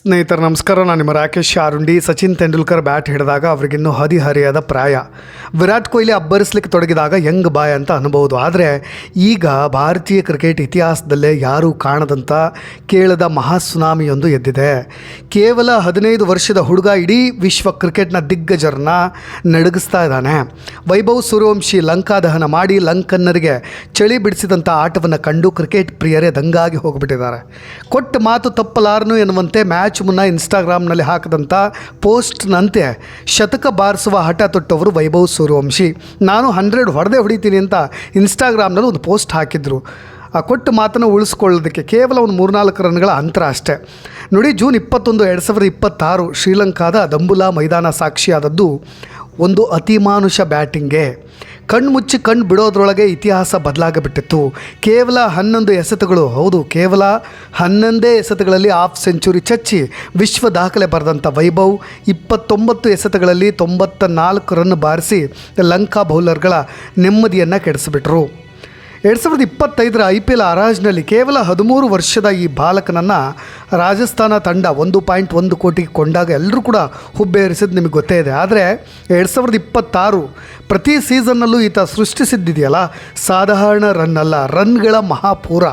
ಸ್ನೇಹಿತರು ನಮಸ್ಕಾರ. ನಾನು ನಿಮ್ಮ ರಾಕೇಶ್ ಆರುಂಡಿ. ಸಚಿನ್ ತೆಂಡೂಲ್ಕರ್ ಬ್ಯಾಟ್ ಹಿಡಿದಾಗ ಅವರಿಗಿನ್ನೂ ಹದಿಹರಿಯದ ಪ್ರಾಯ. ವಿರಾಟ್ ಕೊಹ್ಲಿ ಅಬ್ಬರಿಸಲಿಕ್ಕೆ ತೊಡಗಿದಾಗ ಯಂಗ್ ಬಾಯ್ ಅಂತ ಅನ್ಬೋದು. ಆದರೆ ಈಗ ಭಾರತೀಯ ಕ್ರಿಕೆಟ್ ಇತಿಹಾಸದಲ್ಲೇ ಯಾರೂ ಕಾಣದಂಥ ಕೇಳದ ಮಹಾ ಸುನಾಮಿಯೊಂದು ಎದ್ದಿದೆ. ಕೇವಲ 15 ವರ್ಷದ ಹುಡುಗ ಇಡೀ ವಿಶ್ವ ಕ್ರಿಕೆಟ್ನ ದಿಗ್ಗಜರನ್ನ ನಡಗಿಸ್ತಾ ಇದ್ದಾನೆ. ವೈಭವ್ ಸೂರ್ಯವಂಶಿ ಲಂಕಾ ದಹನ ಮಾಡಿ ಲಂಕನ್ನರಿಗೆ ಚಳಿ ಬಿಡಿಸಿದಂಥ ಆಟವನ್ನು ಕಂಡು ಕ್ರಿಕೆಟ್ ಪ್ರಿಯರೇ ದಂಗಾಗಿ ಹೋಗಿಬಿಟ್ಟಿದ್ದಾರೆ. ಕೊಟ್ಟ ಮಾತು ತಪ್ಪಲಾರನು ಎನ್ನುವಂತೆ ಮ್ಯಾಚ್ ಮುನ್ನ ಇನ್ಸ್ಟಾಗ್ರಾಮ್ನಲ್ಲಿ ಹಾಕಿದಂಥ ಪೋಸ್ಟ್ನಂತೆ ಶತಕ ಬಾರಿಸುವ ಹಠ ತೊಟ್ಟವರು ವೈಭವ್ ಸೂರ್ಯವಂಶಿ. ನಾನು 100 ಹೊಡಿತೀನಿ ಅಂತ ಇನ್ಸ್ಟಾಗ್ರಾಮ್ನಲ್ಲಿ ಒಂದು ಪೋಸ್ಟ್ ಹಾಕಿದ್ರು. ಆ ಕೊಟ್ಟ ಮಾತನ್ನು ಉಳಿಸ್ಕೊಳ್ಳೋದಕ್ಕೆ ಕೇವಲ ಒಂದು 3-4 ರನ್ಗಳ ಅಂತರ ಅಷ್ಟೇ. ನೋಡಿ, ಜೂನ್ 21, 2026 ಶ್ರೀಲಂಕಾದ ದಂಬುಲಾ ಮೈದಾನ ಸಾಕ್ಷಿಯಾದದ್ದು ಒಂದು ಅತಿಮಾನುಷ ಬ್ಯಾಟಿಂಗ್ಗೆ. ಕಣ್ಣು ಮುಚ್ಚಿ ಕಣ್ಣು ಬಿಡೋದ್ರೊಳಗೆ ಇತಿಹಾಸ ಬದಲಾಗಿಬಿಟ್ಟಿತ್ತು. ಕೇವಲ 11 ಎಸೆತಗಳು, ಹೌದು ಕೇವಲ 11 ಎಸೆತಗಳಲ್ಲಿ ಹಾಫ್ ಸೆಂಚುರಿ ಚಚ್ಚಿ ವಿಶ್ವ ದಾಖಲೆ ಬರೆದಂಥ ವೈಭವ್ 29 ಎಸೆತಗಳಲ್ಲಿ 94 ರನ್ ಬಾರಿಸಿ ಲಂಕಾ ಬೌಲರ್ಗಳ ನೆಮ್ಮದಿಯನ್ನು ಕೆಡಿಸಿಬಿಟ್ರು. 2025 IPL ಹರಾಜಿನಲ್ಲಿ ಕೇವಲ 13 ವರ್ಷದ ಈ ಬಾಲಕನನ್ನು ರಾಜಸ್ಥಾನ ತಂಡ 1.1 ಕೋಟಿಗೆ ಕೊಂಡಾಗ ಎಲ್ಲರೂ ಕೂಡ ಹುಬ್ಬೇರಿಸಿದ್ದು ನಿಮಗೆ ಗೊತ್ತೇ ಇದೆ. ಆದರೆ 2026 ಪ್ರತಿ ಸೀಸನ್ನಲ್ಲೂ ಈತ ಸೃಷ್ಟಿಸಿದ್ದಿದೆಯಲ್ಲ, ಸಾಧಾರಣ ರನ್ ಅಲ್ಲ, ರನ್ಗಳ ಮಹಾಪೂರ.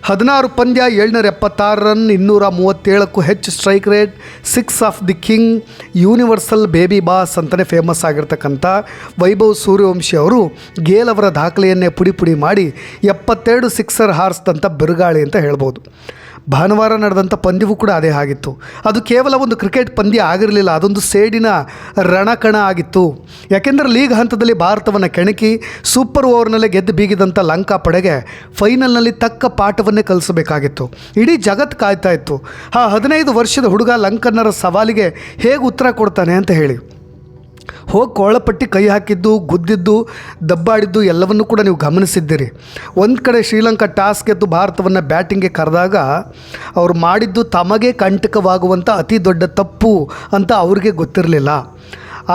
16 ಪಂದ್ಯ, 776 ರನ್, 237ಕ್ಕೂ ಹೆಚ್ಚು strike rate, 6 of the king, universal baby boss ಅಂತಲೇ ಫೇಮಸ್ ಆಗಿರ್ತಕ್ಕಂಥ ವೈಭವ್ ಸೂರ್ಯವಂಶಿ ಅವರು ಗೇಲ್ ಅವರ ದಾಖಲೆಯನ್ನೇ ಪುಡಿ ಮಾಡಿ 72 ಸಿಕ್ಸರ್ ಹಾರಿಸಿದಂಥ ಬಿರುಗಾಳಿ ಅಂತ ಹೇಳ್ಬೋದು. ಭಾನುವಾರ ನಡೆದಂಥ ಪಂದ್ಯವೂ ಕೂಡ ಅದೇ ಆಗಿತ್ತು. ಅದು ಕೇವಲ ಒಂದು ಕ್ರಿಕೆಟ್ ಪಂದ್ಯ ಆಗಿರಲಿಲ್ಲ, ಅದೊಂದು ಸೇಡಿನ ರಣಕಣ ಆಗಿತ್ತು. ಯಾಕೆಂದರೆ ಲೀಗ್ ಹಂತದಲ್ಲಿ ಭಾರತವನ್ನು ಕೆಣಕಿ ಸೂಪರ್ ಓವರ್ನಲ್ಲೇ ಗೆದ್ದು ಬೀಗಿದಂಥ ಲಂಕಾ ಪಡೆಗೆ ಫೈನಲ್ನಲ್ಲಿ ತಕ್ಕ ಪಾಠವನ್ನೇ ಕಲಿಸಬೇಕಾಗಿತ್ತು. ಇಡೀ ಜಗತ್ತು ಕಾಯ್ತಾ ಇತ್ತು, ಆ 15 ವರ್ಷದ ಹುಡುಗ ಲಂಕನ್ನರ ಸವಾಲಿಗೆ ಹೇಗೆ ಉತ್ತರ ಕೊಡ್ತಾನೆ ಅಂತ ಹೇಳಿ. ಹೋಗಿ ಕೋಳಪಟ್ಟಿ ಕೈ ಹಾಕಿದ್ದು, ಗುದ್ದಿದ್ದು, ದಬ್ಬಾಡಿದ್ದು ಎಲ್ಲವನ್ನೂ ಕೂಡ ನೀವು ಗಮನಿಸಿದ್ದೀರಿ. ಒಂದು ಕಡೆ ಶ್ರೀಲಂಕಾ ಟಾಸ್ ಗೆದ್ದು ಭಾರತವನ್ನು ಬ್ಯಾಟಿಂಗ್ಗೆ ಕರೆದಾಗ ಅವರು ಮಾಡಿದ್ದು ತಮಗೆ ಕಂಟಕವಾಗುವಂಥ ಅತಿ ದೊಡ್ಡ ತಪ್ಪು ಅಂತ ಅವ್ರಿಗೆ ಗೊತ್ತಿರಲಿಲ್ಲ.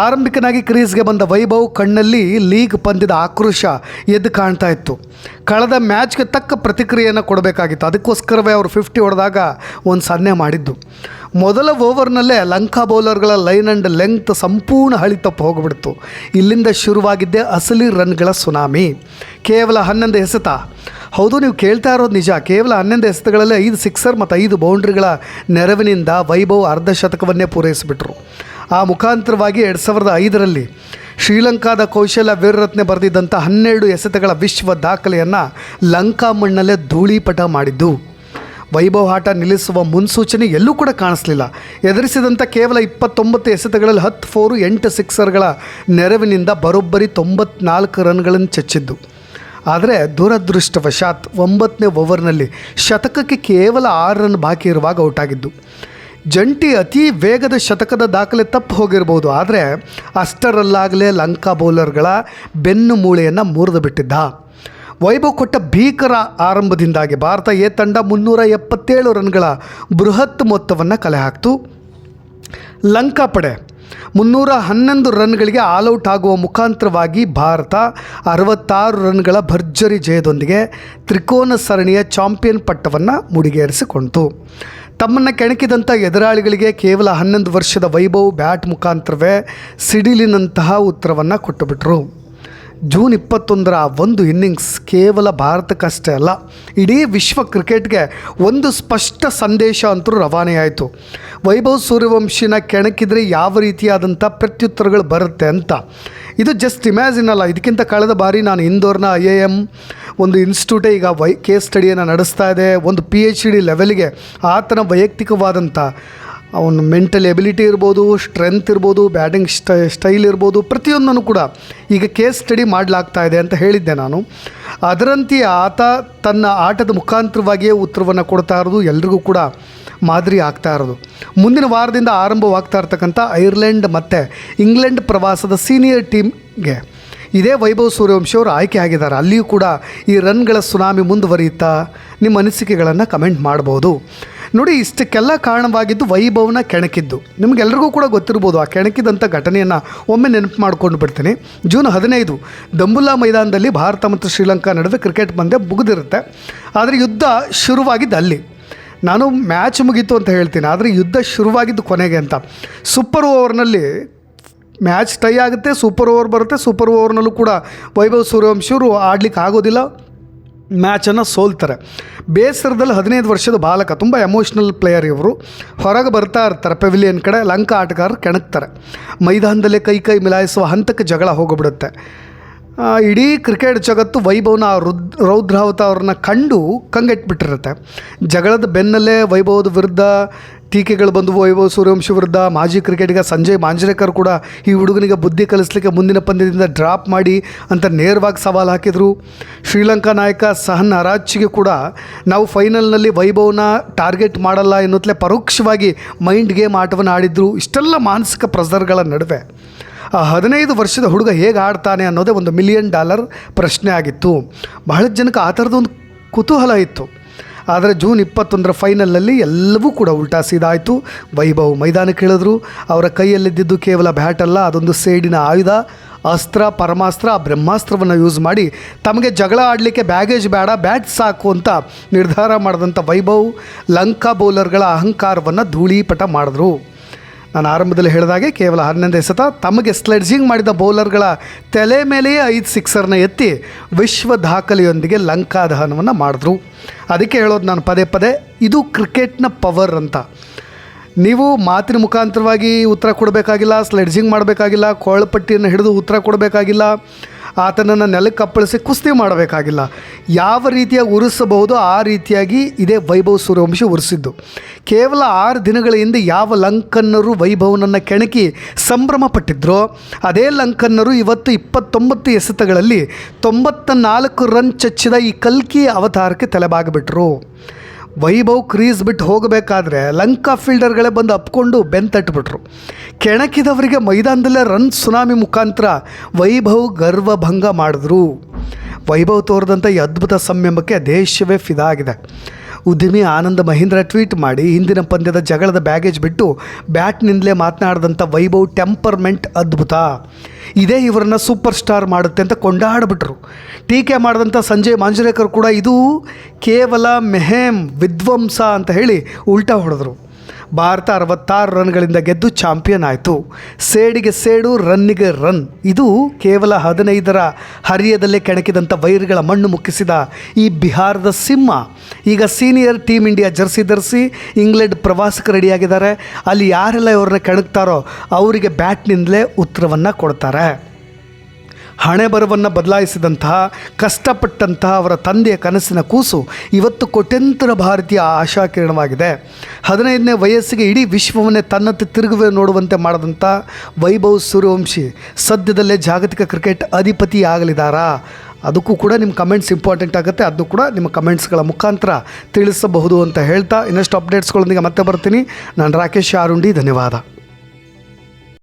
ಆರಂಭಿಕನಾಗಿ ಕ್ರೀಸ್ಗೆ ಬಂದ ವೈಭವ್ ಕಣ್ಣಲ್ಲಿ ಲೀಗ್ ಪಂದ್ಯದ ಆಕ್ರೋಶ ಎದ್ದು ಕಾಣ್ತಾ ಇತ್ತು. ಕಳೆದ ಮ್ಯಾಚ್ಗೆ ತಕ್ಕ ಪ್ರತಿಕ್ರಿಯೆಯನ್ನು ಕೊಡಬೇಕಾಗಿತ್ತು. ಅದಕ್ಕೋಸ್ಕರವೇ ಅವರು 50 ಹೊಡೆದಾಗ ಒಂದು ಸನ್ನೆ ಮಾಡಿದ್ದು. ಮೊದಲ ಓವರ್ನಲ್ಲೇ ಲಂಕಾ ಬೌಲರ್ಗಳ ಲೈನ್ ಆ್ಯಂಡ್ ಲೆಂಗ್ತ್ ಸಂಪೂರ್ಣ ಹಳಿ ತಪ್ಪು ಹೋಗಿಬಿಡ್ತು. ಇಲ್ಲಿಂದ ಶುರುವಾಗಿದ್ದೇ ಅಸಲಿ ರನ್ಗಳ ಸುನಾಮಿ. ಕೇವಲ 11 ಎಸೆತ, ಹೌದು ನೀವು ಕೇಳ್ತಾ ಇರೋದು ನಿಜ, ಕೇವಲ 11 ಎಸೆತಗಳಲ್ಲಿ 5 ಸಿಕ್ಸರ್ ಮತ್ತು 5 ಬೌಂಡ್ರಿಗಳ ನೆರವಿನಿಂದ ವೈಭವ್ ಅರ್ಧ ಶತಕವನ್ನೇ ಪೂರೈಸಿಬಿಟ್ರು. ಆ ಮುಖಾಂತರವಾಗಿ 2005ರಲ್ಲಿ ಶ್ರೀಲಂಕಾದ ಕೌಶಲ್ಯ ವೀರರತ್ನೆ ಬರೆದಿದ್ದಂಥ 12 ಎಸೆತಗಳ ವಿಶ್ವ ದಾಖಲೆಯನ್ನು ಲಂಕಾ ಮಣ್ಣಲ್ಲೇ ಧೂಳೀಪಟ ಮಾಡಿದ್ದು. ವೈಭವ್ ಆಟ ನಿಲ್ಲಿಸುವ ಮುನ್ಸೂಚನೆ ಎಲ್ಲೂ ಕೂಡ ಕಾಣಿಸಲಿಲ್ಲ. ಎದುರಿಸಿದಂಥ ಕೇವಲ 29 ಎಸೆತಗಳಲ್ಲಿ 10 4, 8 ಸಿಕ್ಸರ್ಗಳ ನೆರವಿನಿಂದ ಬರೋಬ್ಬರಿ 94 ರನ್ಗಳನ್ನು ಚಚ್ಚಿದ್ದು. ಆದರೆ ದುರದೃಷ್ಟವಶಾತ್ 9ನೇ ಓವರ್ನಲ್ಲಿ ಶತಕಕ್ಕೆ ಕೇವಲ 6 ರನ್ ಬಾಕಿ ಇರುವಾಗ ಔಟಾಗಿದ್ದು. ಜಂಟಿ ಅತಿ ವೇಗದ ಶತಕದ ದಾಖಲೆ ತಪ್ಪು ಹೋಗಿರ್ಬೋದು, ಆದರೆ ಅಷ್ಟರಲ್ಲಾಗಲೇ ಲಂಕಾ ಬೌಲರ್ಗಳ ಬೆನ್ನು ಮೂಳೆಯನ್ನು ಮುರಿದು ಬಿಟ್ಟಿದ್ದ. ವೈಭವ್ ಕೊಟ್ಟ ಭೀಕರ ಆರಂಭದಿಂದಾಗಿ ಭಾರತ ಎ ತಂಡ 377 ರನ್ಗಳ ಬೃಹತ್ ಮೊತ್ತವನ್ನು ಕಲೆ ಹಾಕ್ತು. ಲಂಕಾ ಪಡೆ 311 ರನ್ಗಳಿಗೆ ಆಲ್ಔಟ್ ಆಗುವ ಮುಖಾಂತರವಾಗಿ ಭಾರತ 66 ರನ್ಗಳ ಭರ್ಜರಿ ಜಯದೊಂದಿಗೆ ತ್ರಿಕೋನ ಸರಣಿಯ ಚಾಂಪಿಯನ್ ಪಟ್ಟವನ್ನು ಮುಡಿಗೇರಿಸಿಕೊಂಡಿತು. ತಮ್ಮನ್ನು ಕೆಣಕಿದಂಥ ಎದುರಾಳಿಗಳಿಗೆ ಕೇವಲ 11 ವರ್ಷದ ವೈಭವ್ ಬ್ಯಾಟ್ ಮುಖಾಂತರವೇ ಸಿಡಿಲಿನಂತಹ ಉತ್ತರವನ್ನು ಕೊಟ್ಟುಬಿಟ್ರು. ಜೂನ್ 21ರ ಒಂದು ಇನ್ನಿಂಗ್ಸ್ ಕೇವಲ ಭಾರತಕ್ಕಷ್ಟೇ ಅಲ್ಲ, ಇಡೀ ವಿಶ್ವ ಕ್ರಿಕೆಟ್ಗೆ ಒಂದು ಸ್ಪಷ್ಟ ಸಂದೇಶ ಅಂತೂ ರವಾನೆಯಾಯಿತು. ವೈಭವ್ ಸೂರ್ಯವಂಶಿನ ಕೆಣಕಿದರೆ ಯಾವ ರೀತಿಯಾದಂಥ ಪ್ರತ್ಯುತ್ತರಗಳು ಬರುತ್ತೆ ಅಂತ. ಇದು ಜಸ್ಟ್ ಇಮ್ಯಾಜಿನ್ ಅಲ್ಲ. ಇದಕ್ಕಿಂತ ಕಳೆದ ಬಾರಿ ನಾನು ಇಂದೋರ್ನ IIM ಒಂದು ಇನ್ಸ್ಟಿಟ್ಯೂಟೇ ಈಗ ಕೇಸ್ ಸ್ಟಡಿಯನ್ನು ನಡೆಸ್ತಾ ಇದೆ. ಒಂದು PhD ಲೆವೆಲ್ಗೆ ಆತನ ವೈಯಕ್ತಿಕವಾದಂಥ ಅವನು ಮೆಂಟಲ್ ಎಬಿಲಿಟಿ ಇರ್ಬೋದು, ಸ್ಟ್ರೆಂತ್ ಇರ್ಬೋದು, ಬ್ಯಾಟಿಂಗ್ ಸ್ಟೈಲ್ ಇರ್ಬೋದು, ಪ್ರತಿಯೊಂದನ್ನು ಕೂಡ ಈಗ ಕೇಸ್ ಸ್ಟಡಿ ಮಾಡಲಾಗ್ತಾ ಇದೆ ಅಂತ ಹೇಳಿದ್ದೆ ನಾನು. ಅದರಂತೆಯೇ ಆತ ತನ್ನ ಆಟದ ಮುಖಾಂತರವಾಗಿಯೇ ಉತ್ತರವನ್ನು ಕೊಡ್ತಾ ಇರೋದು, ಎಲ್ರಿಗೂ ಕೂಡ ಮಾದರಿ ಆಗ್ತಾ ಇರೋದು. ಮುಂದಿನ ವಾರದಿಂದ ಆರಂಭವಾಗ್ತಾ ಇರ್ತಕ್ಕಂಥ ಐರ್ಲೆಂಡ್ ಮತ್ತು ಇಂಗ್ಲೆಂಡ್ ಪ್ರವಾಸದ ಸೀನಿಯರ್ ಟೀಮ್ಗೆ ಇದೇ ವೈಭವ್ ಸೂರ್ಯವಂಶಿ ಅವರು ಆಯ್ಕೆ ಆಗಿದ್ದಾರೆ. ಅಲ್ಲಿಯೂ ಕೂಡ ಈ ರನ್ಗಳ ಸುನಾಮಿ ಮುಂದುವರಿಯುತ್ತಾ ನಿಮ್ಮ ಅನಿಸಿಕೆಗಳನ್ನು ಕಮೆಂಟ್ ಮಾಡ್ಬೋದು. ನೋಡಿ, ಇಷ್ಟಕ್ಕೆಲ್ಲ ಕಾರಣವಾಗಿದ್ದು ವೈಭವ್ನ ಕೆಣಕಿದ್ದು. ನಿಮಗೆಲ್ರಿಗೂ ಕೂಡ ಗೊತ್ತಿರ್ಬೋದು. ಆ ಕೆಣಕಿದಂಥ ಘಟನೆಯನ್ನು ಒಮ್ಮೆ ನೆನಪು ಮಾಡ್ಕೊಂಡು ಬಿಡ್ತೀನಿ. ಜೂನ್ 15 ದಂಬುಲಾ ಮೈದಾನದಲ್ಲಿ ಭಾರತ ಮತ್ತು ಶ್ರೀಲಂಕಾ ನಡುವೆ ಕ್ರಿಕೆಟ್ ಪಂದ್ಯ ಮುಗಿದಿರುತ್ತೆ. ಆದರೆ ಯುದ್ಧ ಶುರುವಾಗಿದ್ದು ಅಲ್ಲಿ. ನಾನು ಮ್ಯಾಚ್ ಮುಗೀತು ಅಂತ ಹೇಳ್ತೀನಿ, ಆದರೆ ಯುದ್ಧ ಶುರುವಾಗಿದ್ದು ಕೊನೆಗೆ ಅಂತ. ಸೂಪರ್ ಓವರ್ನಲ್ಲಿ ಮ್ಯಾಚ್ ಟೈ ಆಗುತ್ತೆ, ಸೂಪರ್ ಓವರ್ ಬರುತ್ತೆ. ಸೂಪರ್ ಓವರ್ನಲ್ಲೂ ಕೂಡ ವೈಭವ್ ಸೂರ್ಯವಂಶಿ ಅವರು ಆಡಲಿಕ್ಕೆ ಆಗೋದಿಲ್ಲ, ಮ್ಯಾಚನ್ನು ಸೋಲ್ತಾರೆ. ಬೇಸರದಲ್ಲಿ 15 ವರ್ಷದ ಬಾಲಕ, ತುಂಬ ಎಮೋಷ್ನಲ್ ಪ್ಲೇಯರ್ ಇವರು. ಹೊರಗೆ ಬರ್ತಾ ಇರ್ತಾರೆ ಪೆವಿಲಿಯನ್ ಕಡೆ, ಲಂಕಾ ಆಟಗಾರರು ಕೆಣಕ್ತಾರೆ. ಮೈದಾನದಲ್ಲೇ ಕೈ ಮಿಲಾಯಿಸುವ ಹಂತಕ್ಕೆ ಜಗಳ ಹೋಗಿಬಿಡುತ್ತೆ. ಇಡೀ ಕ್ರಿಕೆಟ್ ಜಗತ್ತು ವೈಭವ್ನ ರೌದ್ರಾವತ ಅವ್ರನ್ನ ಕಂಡು ಕಂಗೆಟ್ಬಿಟ್ಟಿರುತ್ತೆ. ಜಗಳದ ಬೆನ್ನಲ್ಲೇ ವೈಭವದ ವಿರುದ್ಧ ಟೀಕೆಗಳು ಬಂದವು. ವೈಭವ್ ಸೂರ್ಯವಂಶಿ ವಿರುದ್ಧ ಮಾಜಿ ಕ್ರಿಕೆಟಿಗ ಸಂಜಯ್ ಮಾಂಜ್ರೇಕರ್ ಕೂಡ ಈ ಹುಡುಗನಿಗೆ ಬುದ್ಧಿ ಕಲಿಸಲಿಕ್ಕೆ ಮುಂದಿನ ಪಂದ್ಯದಿಂದ ಡ್ರಾಪ್ ಮಾಡಿ ಅಂತ ನೇರವಾಗಿ ಸವಾಲು ಹಾಕಿದರು. ಶ್ರೀಲಂಕಾ ನಾಯಕ ಸಹನ್ ಅರಾಚಿಗೆ ಕೂಡ ನಾವು ಫೈನಲ್ನಲ್ಲಿ ವೈಭವ್ನ ಟಾರ್ಗೆಟ್ ಮಾಡಲ್ಲ ಎನ್ನುತ್ತಲೇ ಪರೋಕ್ಷವಾಗಿ ಮೈಂಡ್ ಗೇಮ್ ಆಟವನ್ನು ಆಡಿದರು. ಇಷ್ಟೆಲ್ಲ ಮಾನಸಿಕ ಪ್ರೆಸರ್ಗಳ ನಡುವೆ ಆ 15 ವರ್ಷದ ಹುಡುಗ ಹೇಗೆ ಆಡ್ತಾನೆ ಅನ್ನೋದೇ $1 ಮಿಲಿಯನ್ ಪ್ರಶ್ನೆ ಆಗಿತ್ತು. ಬಹಳ ಜನಕ್ಕೆ ಆ ಥರದೊಂದು ಕುತೂಹಲ ಇತ್ತು. ಆದರೆ ಜೂನ್ 21 ಫೈನಲ್ನಲ್ಲಿ ಎಲ್ಲವೂ ಕೂಡ ಉಲ್ಟಾ ಸೀದಾ ಆಯಿತು. ವೈಭವ್ ಮೈದಾನಕ್ಕೆ ಇಳಿದ್ರು. ಅವರ ಕೈಯಲ್ಲಿದ್ದಿದ್ದು ಕೇವಲ ಬ್ಯಾಟ್ ಅಲ್ಲ, ಅದೊಂದು ಸೇಡಿನ ಆಯುಧ, ಅಸ್ತ್ರ, ಪರಮಾಸ್ತ್ರ, ಆ ಬ್ರಹ್ಮಾಸ್ತ್ರವನ್ನು ಯೂಸ್ ಮಾಡಿ ತಮಗೆ ಜಗಳ ಆಡಲಿಕ್ಕೆ ಬ್ಯಾಗೇಜ್ ಬೇಡ, ಬ್ಯಾಟ್ ಸಾಕು ಅಂತ ನಿರ್ಧಾರ ಮಾಡಿದಂಥ ವೈಭವ್ ಲಂಕಾ ಬೌಲರ್ಗಳ ಅಹಂಕಾರವನ್ನು ಧೂಳೀಪಟ ಮಾಡಿದ್ರು. ನಾನು ಆರಂಭದಲ್ಲಿ ಹೇಳಿದಾಗೆ ಕೇವಲ 11 ಎಸೆತ ತಮಗೆ ಸ್ಲೆಡ್ಜಿಂಗ್ ಮಾಡಿದ ಬೌಲರ್ಗಳ ತಲೆ ಮೇಲೆಯೇ 5 ಸಿಕ್ಸರ್ನ ಎತ್ತಿ ವಿಶ್ವ ದಾಖಲೆಯೊಂದಿಗೆ ಲಂಕಾ ದಹನವನ್ನು ಮಾಡಿದ್ರು. ಅದಕ್ಕೆ ಹೇಳೋದು ನಾನು ಪದೇ ಇದು ಕ್ರಿಕೆಟ್ನ ಪವರ್ ಅಂತ. ನೀವು ಮಾತಿನ ಮುಖಾಂತರವಾಗಿ ಉತ್ತರ ಕೊಡಬೇಕಾಗಿಲ್ಲ, ಸ್ಲೆಡ್ಜಿಂಗ್ ಮಾಡಬೇಕಾಗಿಲ್ಲ, ಕೋಳಪಟ್ಟಿಯನ್ನು ಹಿಡಿದು ಉತ್ತರ ಕೊಡಬೇಕಾಗಿಲ್ಲ, ಆತನನ್ನು ನೆಲಕ್ಕೆ ಅಪ್ಪಳಿಸಿ ಕುಸ್ತಿ ಮಾಡಬೇಕಾಗಿಲ್ಲ. ಯಾವ ರೀತಿಯಾಗಿ ಉರಿಸಬಹುದು ಆ ರೀತಿಯಾಗಿ ಇದೇ ವೈಭವ್ ಸೂರ್ಯವಂಶಿ ಉರಿಸಿದ್ದು. ಕೇವಲ 6 ದಿನಗಳ ಹಿಂದೆ ಯಾವ ಲಂಕನ್ನರು ವೈಭವನನ್ನು ಕೆಣಕಿ ಸಂಭ್ರಮ ಪಟ್ಟಿದ್ರೋ ಅದೇ ಲಂಕನ್ನರು ಇವತ್ತು 29 ಎಸೆತಗಳಲ್ಲಿ 94 ರನ್ ಚಚ್ಚಿದ ಈ ಕಲ್ಕಿ ಅವತಾರಕ್ಕೆ ತಲೆಬಾಗಿಬಿಟ್ರು. ವೈಭವ್ ಕ್ರೀಸ್ ಬಿಟ್ಟು ಹೋಗಬೇಕಾದ್ರೆ ಲಂಕಾ ಫೀಲ್ಡರ್ಗಳೇ ಬಂದು ಅಪ್ಕೊಂಡು ಬೆಂತಟ್ಬಿಟ್ರು. ಕೆಣಕಿದವರಿಗೆ ಮೈದಾನದಲ್ಲೇ ರನ್ ಸುನಾಮಿ ಮುಖಾಂತರ ವೈಭವ್ ಗರ್ವಭಂಗ ಮಾಡಿದ್ರು. ವೈಭವ್ ತೋರಿದಂಥ ಈ ಅದ್ಭುತ ಸಂಯಮಕ್ಕೆ ದೇಶವೇ ಫಿದಾ ಆಗಿದೆ. ಉದ್ಯಮಿ ಆನಂದ ಮಹೀಂದ್ರ ಟ್ವೀಟ್ ಮಾಡಿ ಹಿಂದಿನ ಪಂದ್ಯದ ಜಗಳದ ಬ್ಯಾಗೇಜ್ ಬಿಟ್ಟು ಬ್ಯಾಟ್ನಿಂದಲೇ ಮಾತನಾಡಿದಂಥ ವೈಭವ್ ಟೆಂಪರ್ಮೆಂಟ್ ಅದ್ಭುತ, ಇದೇ ಇವರನ್ನು ಸೂಪರ್ ಸ್ಟಾರ್ ಮಾಡುತ್ತೆ ಅಂತ ಕೊಂಡಾಡಿಬಿಟ್ರು. ಟೀಕೆ ಮಾಡಿದಂಥ ಸಂಜಯ್ ಮಾಂಜ್ರೇಕರ್ ಕೂಡ ಇದು ಕೇವಲ ಮೆಹೆಮ್ ವಿಧ್ವಂಸ ಅಂತ ಹೇಳಿ ಉಲ್ಟಾ ಹೊಡೆದ್ರು. ಭಾರತ 66 ರನ್ಗಳಿಂದ ಗೆದ್ದು ಚಾಂಪಿಯನ್ ಆಯಿತು. ಸೇಡಿಗೆ ಸೇಡು, ರನ್ನಿಗೆ ರನ್. ಇದು ಕೇವಲ 15ರ ಹರಿಯದಲ್ಲೇ ಕೆಣಕಿದಂಥ ವೈರಿಗಳ ಮಣ್ಣು ಮುಕ್ಕಿಸಿದ ಈ ಬಿಹಾರದ ಸಿಂಹ ಈಗ ಸೀನಿಯರ್ ಟೀಮ್ ಇಂಡಿಯಾ ಜರ್ಸಿ ಧರಿಸಿ ಇಂಗ್ಲೆಂಡ್ ಪ್ರವಾಸಕ್ಕೆ ರೆಡಿಯಾಗಿದ್ದಾರೆ. ಅಲ್ಲಿ ಯಾರೆಲ್ಲ ಇವ್ರನ್ನ ಕೆಣಕ್ತಾರೋ ಅವರಿಗೆ ಬ್ಯಾಟ್ನಿಂದಲೇ ಉತ್ತರವನ್ನು ಕೊಡ್ತಾರೆ. ಹಣೆ ಬರವನ್ನು ಬದಲಾಯಿಸಿದಂತಹ, ಕಷ್ಟಪಟ್ಟಂತಹ ಅವರ ತಂದೆಯ ಕನಸಿನ ಕೂಸು ಇವತ್ತು ಕೋಟ್ಯಂತರ ಭಾರತೀಯ ಆಶಾಕಿರಣವಾಗಿದೆ. 15ನೇ ವಯಸ್ಸಿಗೆ ಇಡೀ ವಿಶ್ವವನ್ನೇ ತನ್ನತ್ತ ತಿರುಗುವೆ ನೋಡುವಂತೆ ಮಾಡಿದಂಥ ವೈಭವ್ ಸೂರ್ಯವಂಶಿ ಸದ್ಯದಲ್ಲೇ ಜಾಗತಿಕ ಕ್ರಿಕೆಟ್ ಅಧಿಪತಿ ಆಗಲಿದ್ದಾರಾ? ಅದಕ್ಕೂ ಕೂಡ ನಿಮ್ಮ ಕಮೆಂಟ್ಸ್ ಇಂಪಾರ್ಟೆಂಟ್ ಆಗುತ್ತೆ. ಅದನ್ನು ಕೂಡ ನಿಮ್ಮ ಕಮೆಂಟ್ಸ್ಗಳ ಮುಖಾಂತರ ತಿಳಿಸಬಹುದು ಅಂತ ಹೇಳ್ತಾ ಇನ್ನಷ್ಟು ಅಪ್ಡೇಟ್ಸ್ಗಳೊಂದಿಗೆ ಮತ್ತೆ ಬರ್ತೀನಿ. ನಾನು ರಾಕೇಶ್ ಆರುಂಡಿ, ಧನ್ಯವಾದ.